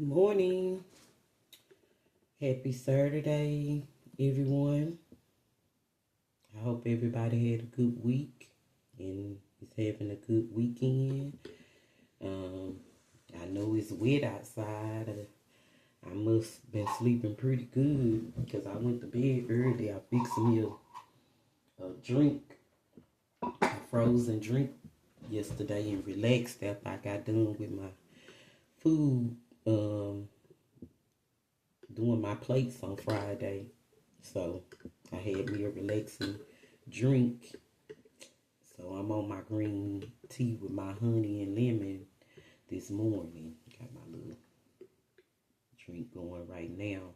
Morning. Happy Saturday, everyone. I hope everybody had a good week and is having a good weekend. Um, I know it's wet outside. I must been sleeping pretty good because I went to bed early. I fixed me a drink, a frozen drink yesterday and relaxed after I got done with my food. Doing my plates on Friday. So I had me a relaxing drink. So I'm on my green tea with my honey and lemon this morning. Got my little drink going right now.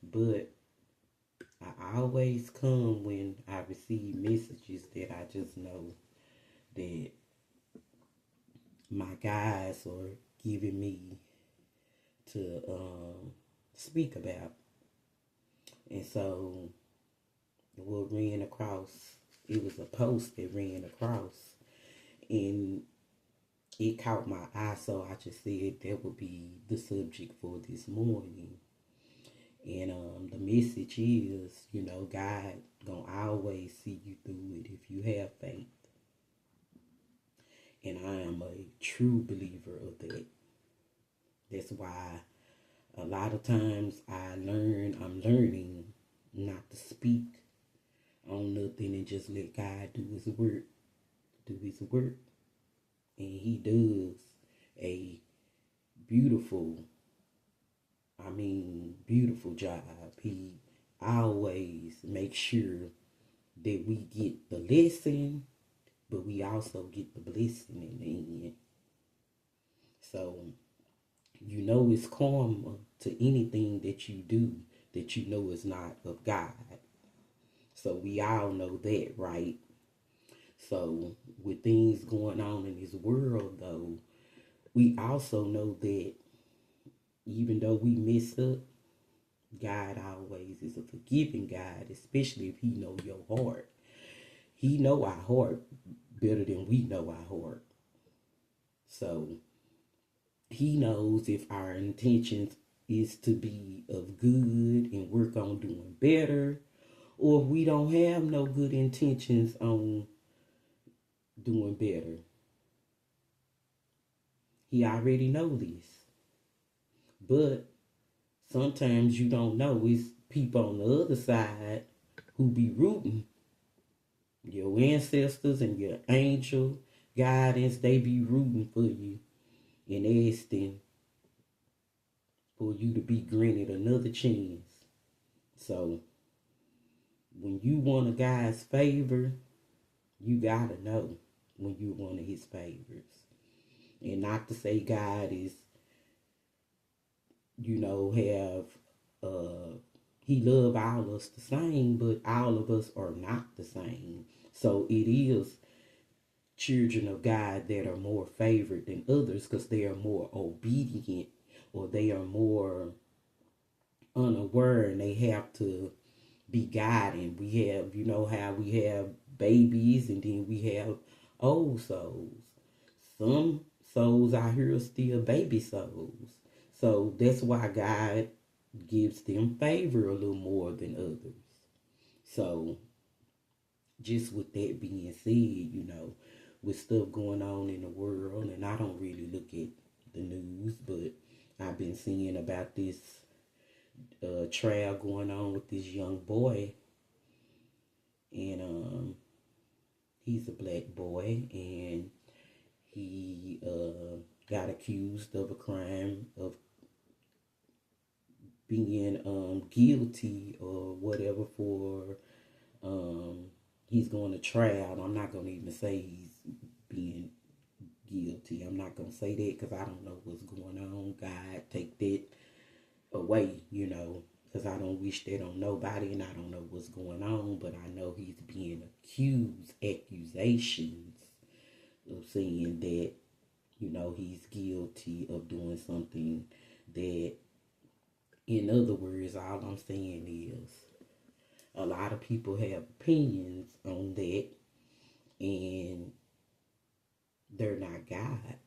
But I always come when I receive messages that I just know that my guys are giving me to speak about. And so what ran across, it was a post that ran across and it caught my eye, so I just said that would be the subject for this morning. And the message is, God gonna always see you through it if you have faith. And I am a true believer of that. That's why a lot of times I'm learning not to speak on nothing and just let God do his work. Do his work. And he does a beautiful, beautiful job. He always makes sure that we get the lesson, but we also get the blessing in the end. So, it's karma to anything that you do that you know is not of God. So we all know that, right? So with things going on in this world, though, we also know that even though we mess up, God always is a forgiving God, especially if he know your heart. He know our heart better than we know our heart. So he knows if our intentions is to be of good and work on doing better, or if we don't have no good intentions on doing better. He already know this. But sometimes you don't know. It's people on the other side who be rooting. Your ancestors and your angel guidance, they be rooting for you and asking for you to be granted another chance. So when you want a guy's favor, you gotta know when you want his favors. And not to say God is, have he love all of us the same, but all of us are not the same. So it is children of God that are more favored than others because they are more obedient or they are more unaware and they have to be guided. We have, how we have babies and then we have old souls. Some souls out here are still baby souls. So that's why God gives them favor a little more than others. So just with that being said, with stuff going on in the world, and I don't really look at the news, but I've been seeing about this trial going on with this young boy, and he's a black boy, and he got accused of a crime of being guilty or whatever for he's going to trial. I'm not going to even say he's being guilty. I'm not going to say that because I don't know what's going on. God, take that away, because I don't wish that on nobody and I don't know what's going on, but I know he's being accused, accusations of saying that, he's guilty of doing something that, in other words, all I'm saying is a lot of people have opinions on that and they're not God.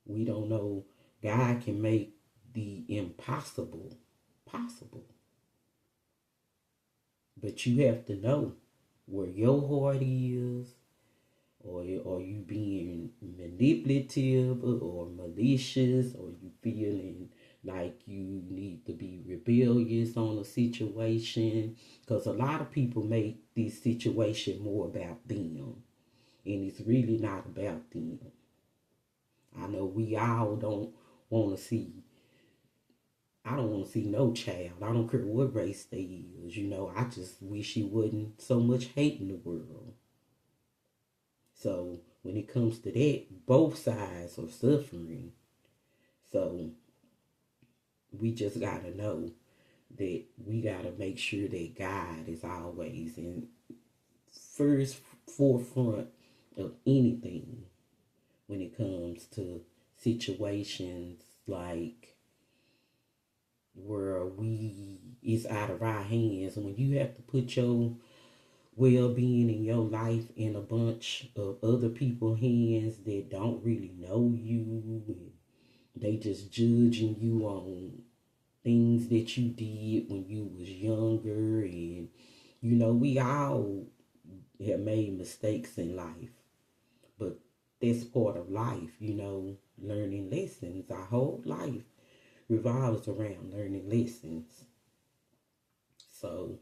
We don't know God can make the impossible possible. But you have to know where your heart is, or are you being manipulative or malicious, or you feeling like you need to be rebellious on a situation, because a lot of people make this situation more about them, and it's really not about them. I know we all don't want to see, I don't want to see no child. I don't care what race they is. I just wish it wasn't so much hate in the world. So when it comes to that, both sides are suffering. So we just got to know that we got to make sure that God is always in first forefront of anything when it comes to situations like where it's out of our hands. When you have to put your well-being in your life in a bunch of other people's hands that don't really know you, and they just judging you on things that you did when you was younger. And we all have made mistakes in life, but that's part of life. Learning lessons. Our whole life revolves around learning lessons. So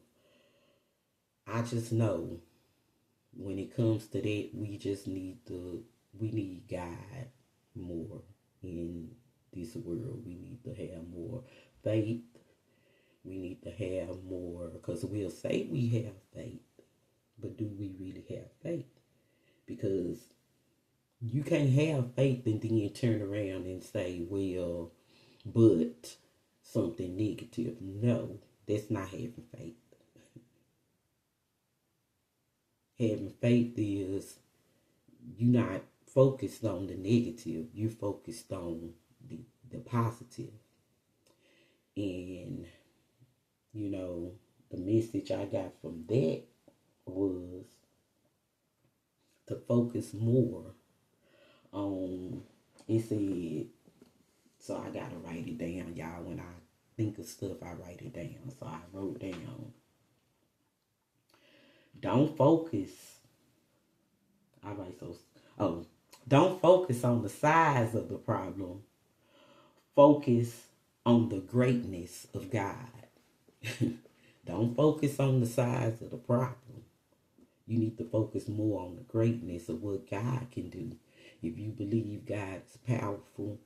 I just know when it comes to that, we need God more in this world. We need to have more faith. We need to have more, because we'll say we have faith, but do we really have faith? Because you can't have faith and then turn around and say, well, but something negative. No, that's not having faith. Having faith is you're not focused on the negative. You're focused on the positive. And, the message I got from that was to focus more on, it said, so I got to write it down, y'all. When I think of stuff, I write it down. So I wrote down, don't focus. All right, don't focus on the size of the problem. Focus on the greatness of God. Don't focus on the size of the problem. You need to focus more on the greatness of what God can do. If you believe God is powerful,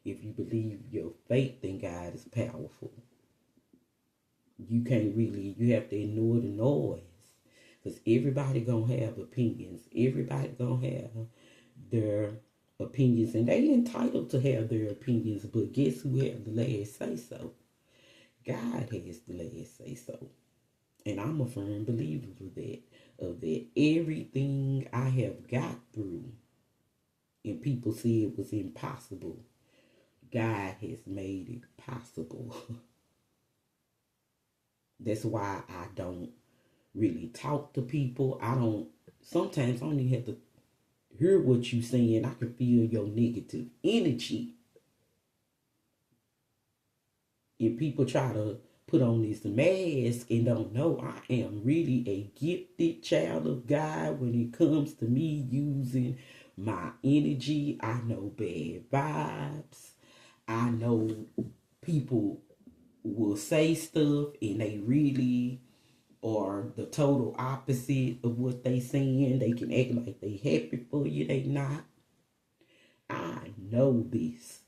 if you believe your faith in God is powerful, you have to ignore the noise. Because everybody gonna have opinions. Everybody gonna have their opinions, and they entitled to have their opinions, but guess who has the last say so? God has the last say so. And I'm a firm believer of that. Everything I have got through, and people say it was impossible, God has made it possible. That's why I don't really talk to people. Sometimes I don't even have to hear what you're saying. I can feel your negative energy. And people try to put on this mask and don't know I am really a gifted child of God when it comes to me using my energy. I know bad vibes. I know people will say stuff and they really are the total opposite of what they saying. They can act like they happy for you, they not. I know this.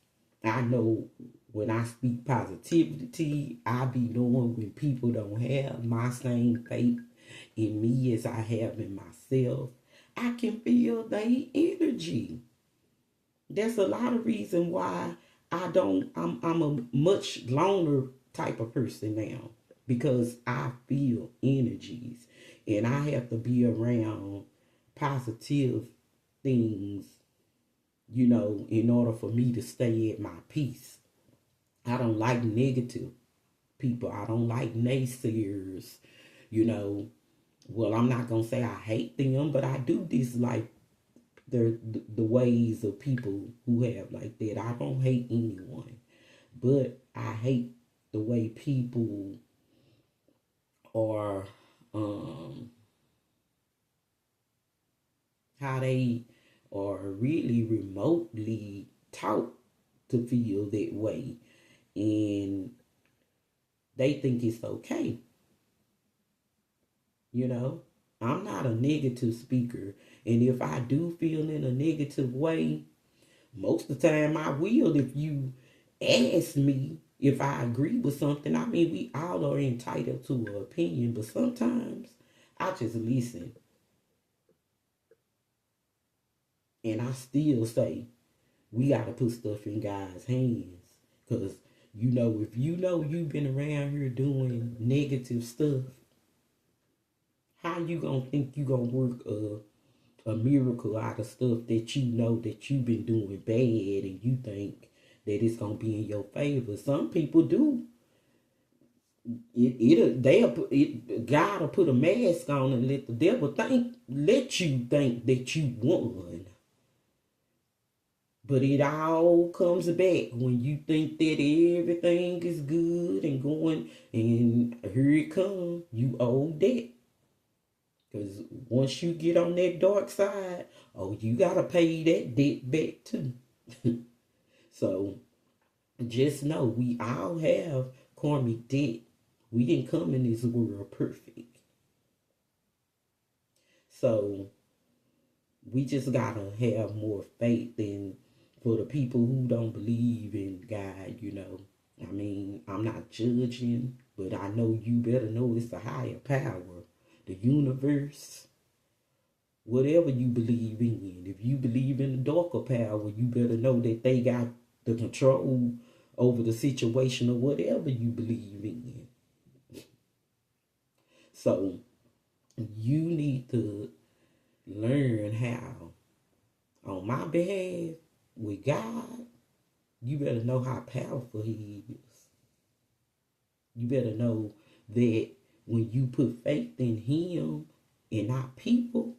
I know when I speak positivity, I be knowing when people don't have my same faith in me as I have in myself. I can feel their energy. There's a lot of reason why I'm a much loner type of person now, because I feel energies and I have to be around positive things, in order for me to stay at my peace. I don't like negative people. I don't like naysayers, Well, I'm not going to say I hate them, but I do dislike the ways of people who have like that. I don't hate anyone, but I hate the way people are, how they are really remotely taught to feel that way, and they think it's okay. You know, I'm not a negative speaker, and if I do feel in a negative way, most of the time I will. If you ask me if I agree with something, I mean, we all are entitled to an opinion, but sometimes I just listen, and I still say we got to put stuff in God's hands. Because, if you've been around here doing negative stuff, how you going to think you going to work a miracle out of stuff that that you've been doing bad, and you think that it's going to be in your favor? Some people do. God will put a mask on and let the devil let you think that you won. But it all comes back when you think that everything is good and going, and here it comes, you owe debt. Because once you get on that dark side, oh, you got to pay that debt back too. So just know we all have karmic debt. We didn't come in this world perfect. So we just got to have more faith in, for the people who don't believe in God. I mean, I'm not judging, but I know you better know it's a higher power, the universe, whatever you believe in. If you believe in the darker power, you better know that they got the control over the situation or whatever you believe in. So you need to learn how, on my behalf, with God, you better know how powerful He is. You better know that when you put faith in Him and not people,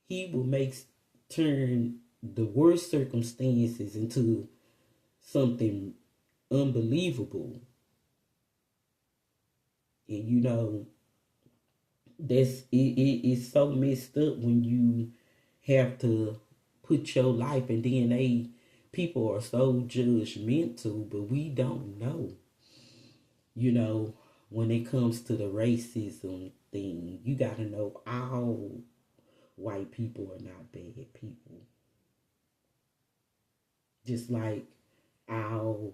He will turn the worst circumstances into something unbelievable. And it's so messed up when you have to put your life, and then people are so judgmental, but we don't know. When it comes to the racism thing, you gotta know all white people are not bad people. Just like all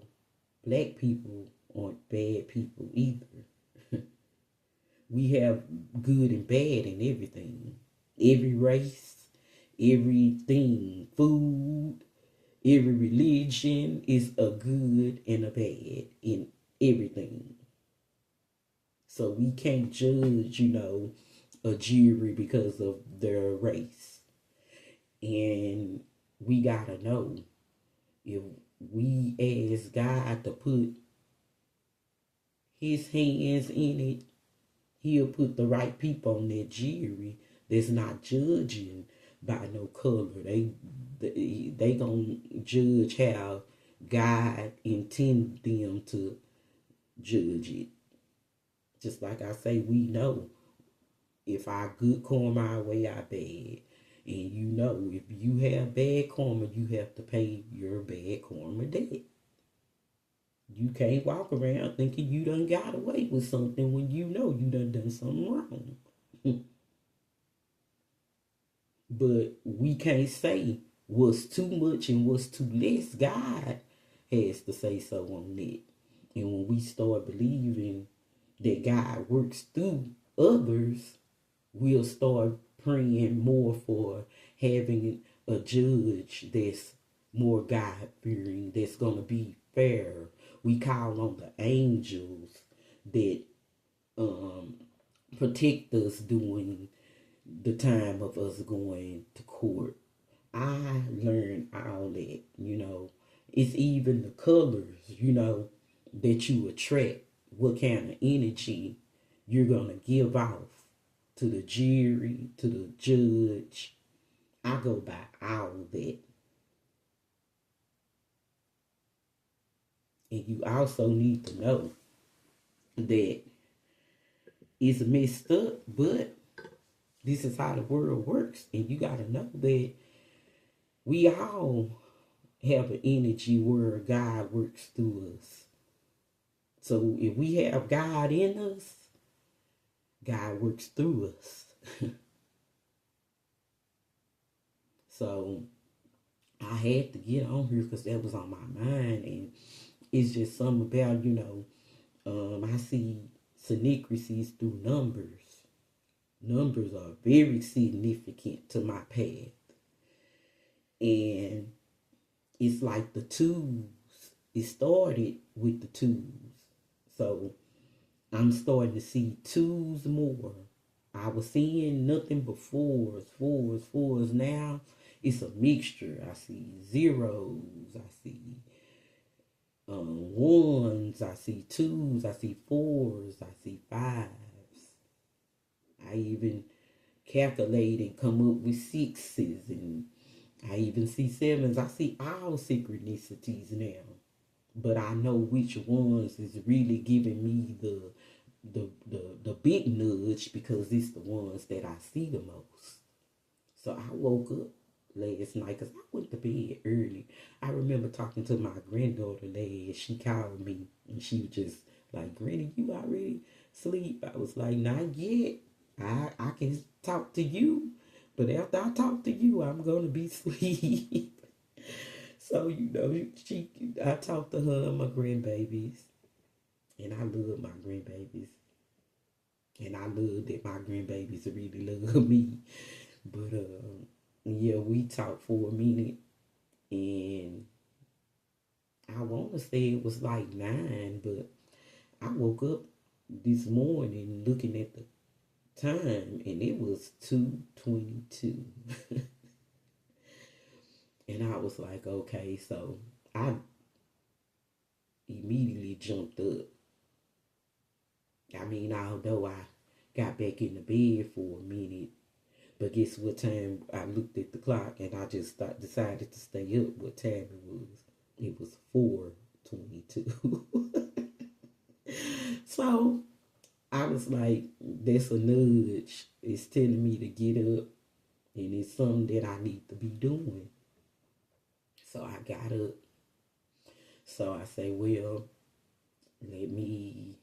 black people aren't bad people either. We have good and bad in everything. Every race, everything, food, every religion is a good and a bad in everything. So we can't judge, a jury because of their race. And we gotta know, if we ask God to put His hands in it, He'll put the right people on that jury that's not judging by no color. They gonna judge how God intended them to judge it. Just like I say, we know if our good karma outweigh our bad. And if you have bad karma, you have to pay your bad karma debt. You can't walk around thinking you done got away with something when you done something wrong. But we can't say what's too much and what's too less. God has to say so on it. And when we start believing that God works through others, we'll start praying more for having a judge that's more God-fearing, that's going to be fair. We call on the angels that protect us during the time of us going to court. I learned all that. It's even the colors, that you attract, what kind of energy you're going to give off to the jury, to the judge. I go by all that. And you also need to know that it's messed up, but this is how the world works. And you got to know that we all have an energy where God works through us. So if we have God in us, God works through us. So I had to get on here because that was on my mind. And it's just something about, I see synchronicities through numbers. Numbers are very significant to my path. And it's like the twos. It started with the twos. So I'm starting to see twos more. I was seeing nothing but fours, fours, fours. Now it's a mixture. I see zeros. I see ones. I see twos. I see fours. I see fives. I even calculate and come up with sixes, and I even see sevens. I see all synchronicities now. But I know which ones is really giving me the big nudge because it's the ones that I see the most. So I woke up last night because I went to bed early. I remember talking to my granddaughter last. She called me and she was just like, Granny, you already sleep? I was like, not yet. I can talk to you, but after I talk to you, I'm gonna be asleep. So I talked to her and my grandbabies, and I love my grandbabies, and I love that my grandbabies really love me. But yeah, we talked for a minute, and I want to say it was like 9, but I woke up this morning looking at the time, and it was 2:22. And I was like, okay, so I immediately jumped up. I mean, although I got back in the bed for a minute, but guess what time I looked at the clock and I just decided to stay up what time it was. It was 4:22. So I was like, that's a nudge. It's telling me to get up, and it's something that I need to be doing. So I got up. So I say, well, let me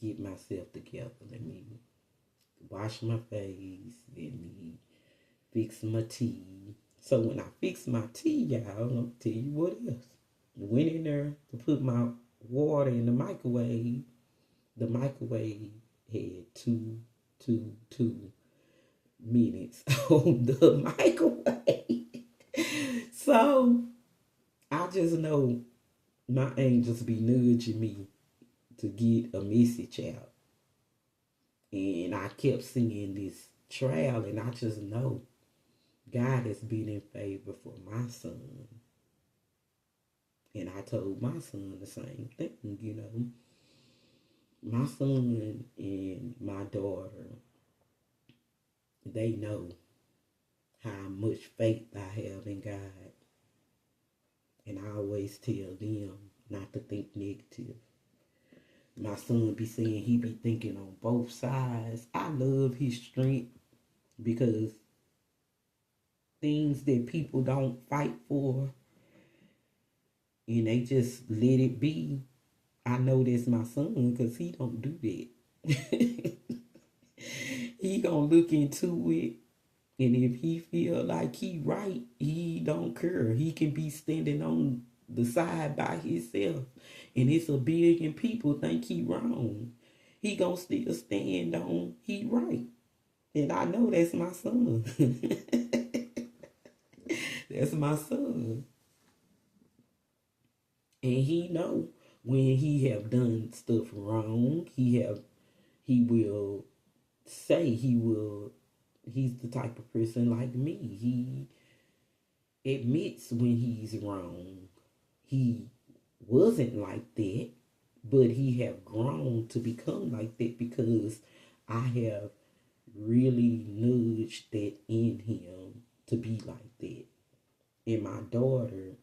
get myself together. Let me wash my face. Let me fix my tea. So when I fix my tea, y'all, I'll tell you what else. Went in there to put my water in the microwave. The microwave had 2:22 on the microwave. So I just know my angels be nudging me to get a message out. And I kept seeing this trial, and I just know God has been in favor for my son. And I told my son the same thing. My son and my daughter, they know how much faith I have in God. And I always tell them not to think negative. My son be saying he be thinking on both sides. I love his strength because things that people don't fight for and they just let it be. I know that's my son because he don't do that. He gonna look into it, and if he feel like he right, he don't care. He can be standing on the side by himself, and it's a billion people think he wrong. He gonna still stand on he right, and I know that's my son. That's my son, and he know when he have done stuff wrong. He will say he will. He's the type of person like me. He admits when he's wrong. He wasn't like that, but he have grown to become like that because I have really nudged that in him to be like that. And my daughter,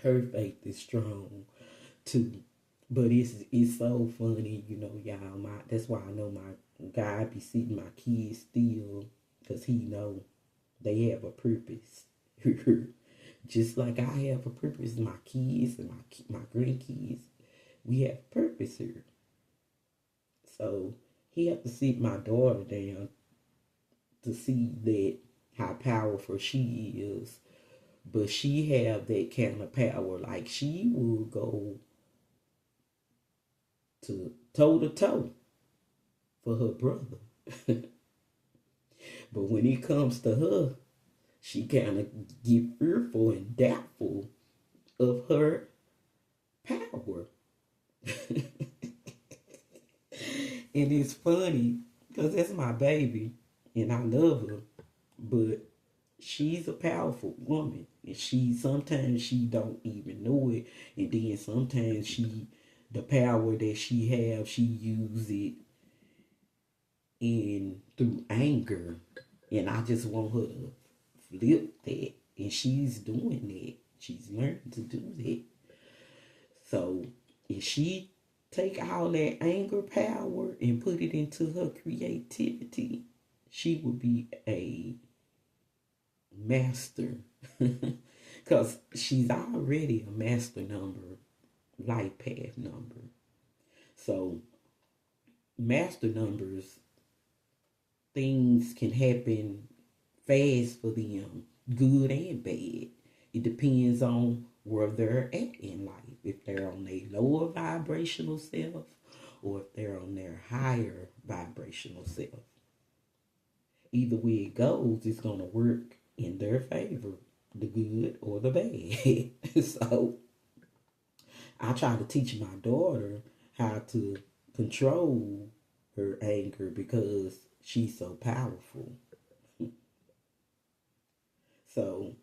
her faith is strong too. But it's so funny, you know, y'all. That's why I know my God be seeing my kids still, cause He know they have a purpose. Just like I have a purpose, my kids and my grandkids, we have purpose here. So He have to sit my daughter down to see that how powerful she is. But she have that kind of power. Like she will go to toe for her brother. But when it comes to her, she kind of get fearful and doubtful of her power. And it's funny because that's my baby and I love her, but she's a powerful woman and she sometimes she don't even know it, and then sometimes she the power that she have she use it in through anger, and I just want her to flip that, and she's doing that. She's learning to do that. So if she take all that anger power and put it into her creativity, she would be a master. Because she's already a master number, life path number. So master numbers, things can happen fast for them, good and bad. It depends on where they're at in life. If they're on a lower vibrational self or if they're on their higher vibrational self. Either way it goes, it's going to work in their favor, the good or the bad. So I try to teach my daughter how to control her anger because she's so powerful. So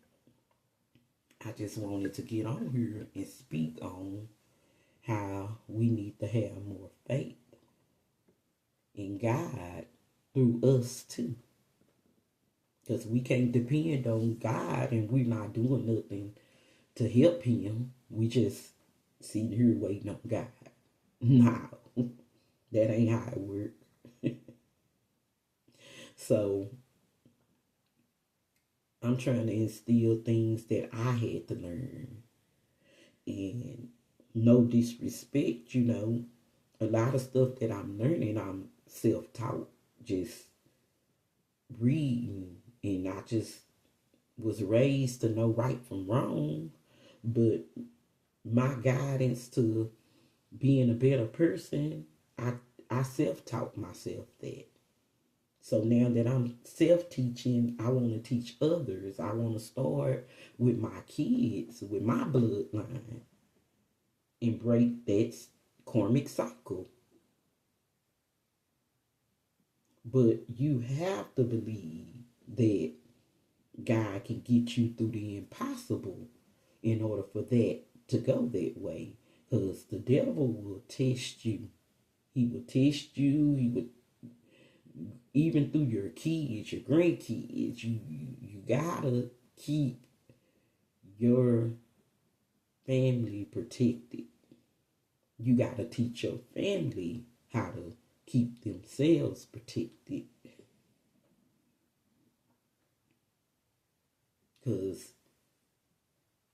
I just wanted to get on here and speak on how we need to have more faith in God through us too. Because we can't depend on God and we're not doing nothing to help Him. We just sitting here waiting on God. No, that ain't how it works. So I'm trying to instill things that I had to learn. And no disrespect, you know, a lot of stuff that I'm learning, I'm self-taught, just reading. And I just was raised to know right from wrong. But my guidance to being a better person, I self-taught myself that. So now that I'm self-teaching, I want to teach others. I want to start with my kids, with my bloodline, and break that karmic cycle. But you have to believe that God can get you through the impossible in order for that to go that way. Because the devil will test you. He will test you. He would, even through your kids, your grandkids, you gotta keep your family protected. You gotta teach your family how to keep themselves protected. Because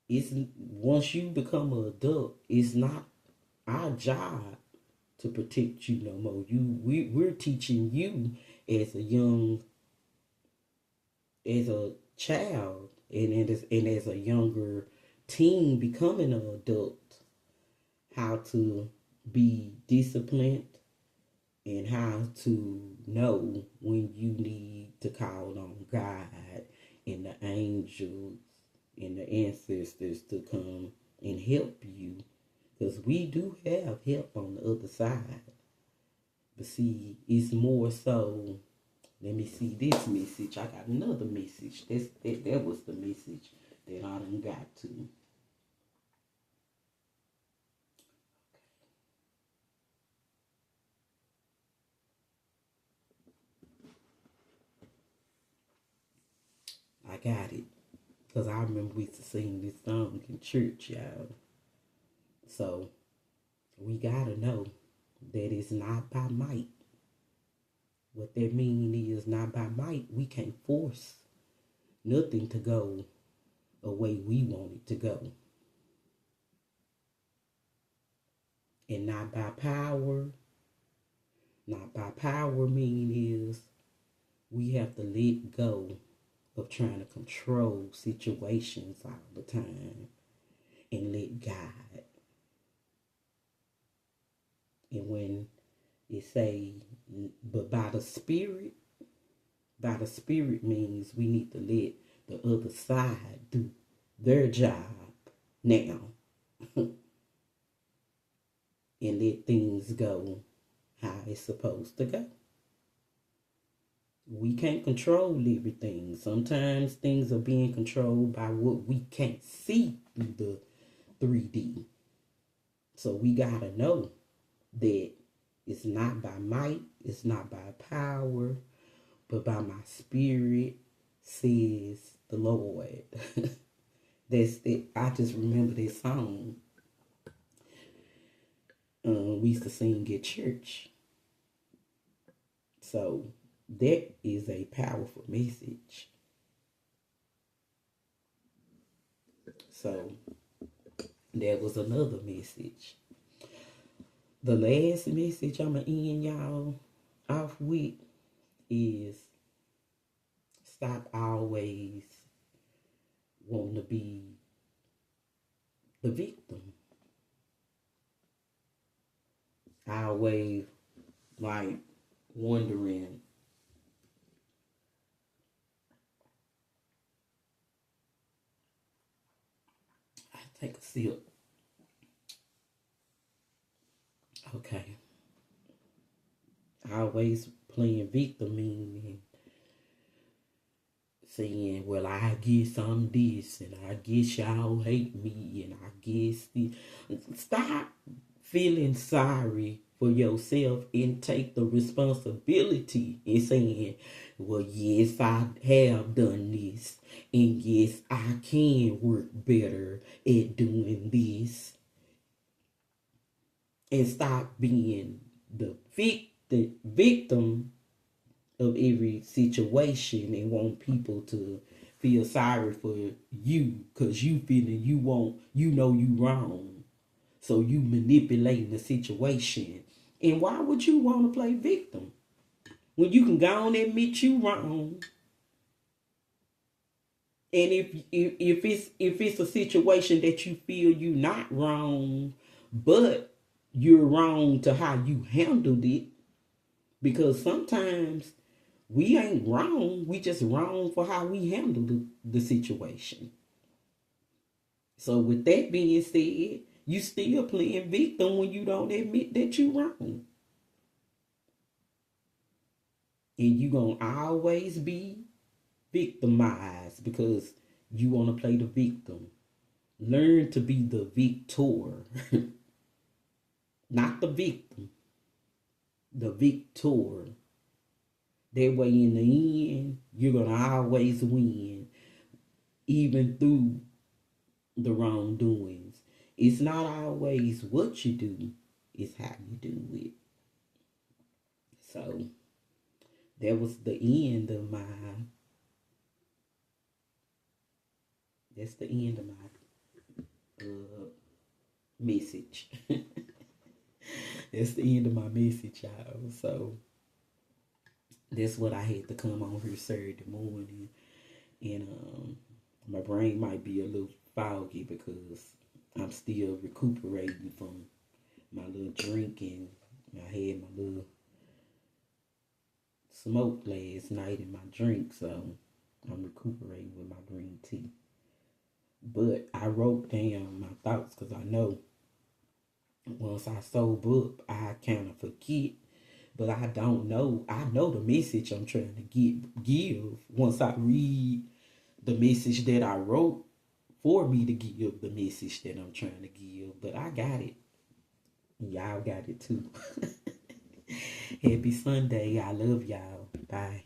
it's once you become an adult, it's not our job to protect you no more. We're teaching you as a young, as a child, and as a younger teen becoming an adult, how to be disciplined and how to know when you need to call on God and the angels and the ancestors to come and help you. Because we do have help on the other side. But see, it's more so, let me see this message. I got another message. That was the message that I done got to. got it. Because I remember we used to sing this song in church, y'all. So we got to know that it's not by might. What that means is not by might. We can't force nothing to go a way we want it to go. And not by power. Not by power mean is we have to let go of trying to control situations all the time and let God. And when it say, but by the Spirit means we need to let the other side do their job now and let things go how it's supposed to go. We can't control everything. Sometimes things are being controlled by what we can't see through the 3D. So we gotta know that it's not by might, it's not by power, but by my spirit, says the Lord. That's it. I just remember this song. We used to sing at church. So that is a powerful message. So that was another message. The last message I'm going to end y'all off with is stop always wanting to be the victim. Always like wondering, I take a sip. Okay. Always playing victim meaning saying, well, I guess I'm this, and I guess y'all hate me, and I guess stop feeling sorry for yourself and take the responsibility and saying, well, yes, I have done this, and yes, I can work better at doing this. And stop being the victim of every situation and want people to feel sorry for you because you feeling you know you wrong. So you manipulating the situation. And why would you want to play victim? When you can go on and admit you wrong. And if it's a situation that you feel you not wrong, but you're wrong to how you handled it, because sometimes we ain't wrong, we just wrong for how we handle the situation. So with that being said, you still playing victim when you don't admit that you wrong. And you gonna always be victimized because you want to play the victim. Learn to be the victor. Not the victim. The victor. That way in the end, you're going to always win. Even through the wrongdoings. It's not always what you do. It's how you do it. So, that was the end of my... That's the end of my message. That's the end of my message, y'all. So, that's what I had to come on here Saturday morning. And my brain might be a little foggy because I'm still recuperating from my little drinking. I had my little smoke last night in my drink, so I'm recuperating with my green tea. But I wrote down my thoughts because I know once I sober up, I kind of forget. But I don't know. I know the message I'm trying to give once I read the message that I wrote for me to give the message that I'm trying to give. But I got it. Y'all got it too. Happy Sunday. I love y'all. Bye.